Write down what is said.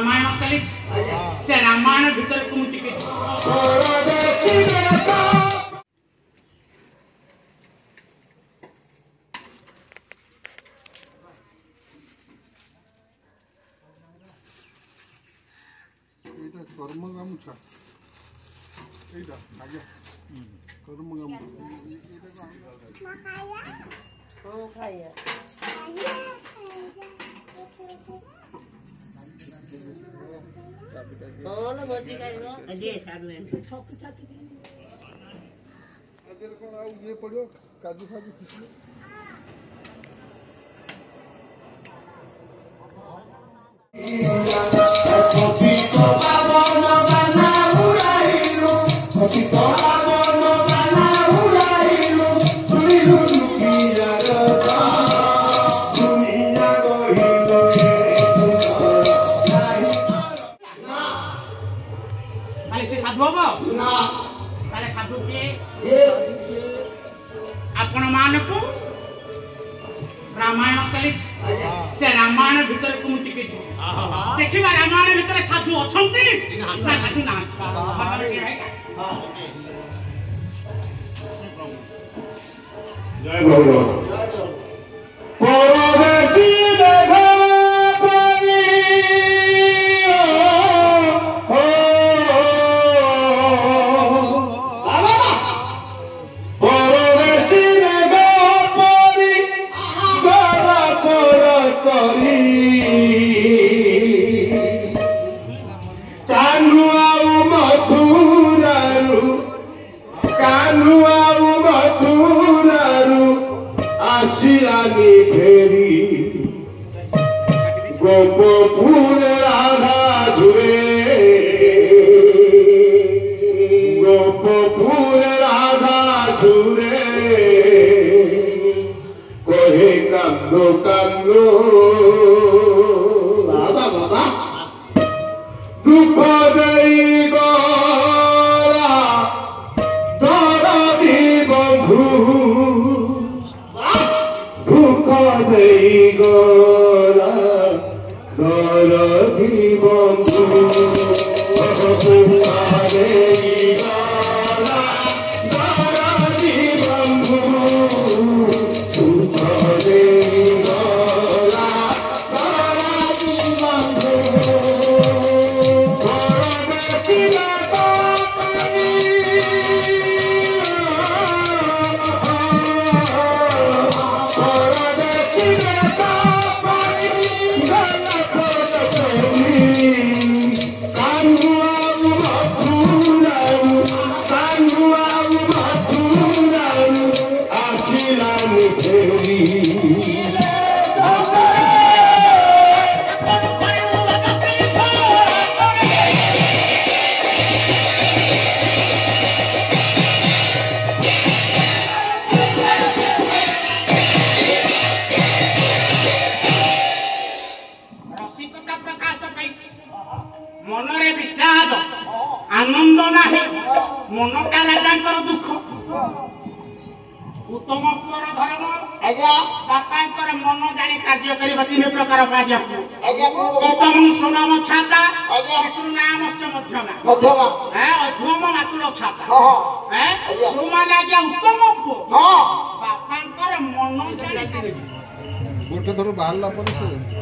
रामायण चली से रामायण भीतर को मुझे कर्म गामुछा एटा आगे कर्म गामुछा ओ खाया बोलो बोटी खाइबो अजे साडवे अजर कोन आ ये पड़ियो काजू फाजू खिसले साधु हम साधु किए आपण मान को रामायण चली से रामायण भीतर को मुझे देखा रामायण भीतर साधु अच्छा ना साधु ना जय भगवान गोपपुर राधा झुरे गोपपुर राधा झुरे कोहे कांदो कांदो बाबा बाबा दुख देई गला दरदी बंधु दुख देई गला दरदी बंधु मनरे विषाद आनंद नाही मन का राजा दुख उत्तम पुअर धर्म बापा मन जानी कार्य करवा तीन प्रकार कार्य उत्तम सुनाम छाता पितृनामश्च मध्यमा अधम मातुल छाता जो माने आज्ञा उत्तम पुओ बापा मन जानी गोटे थर बाहर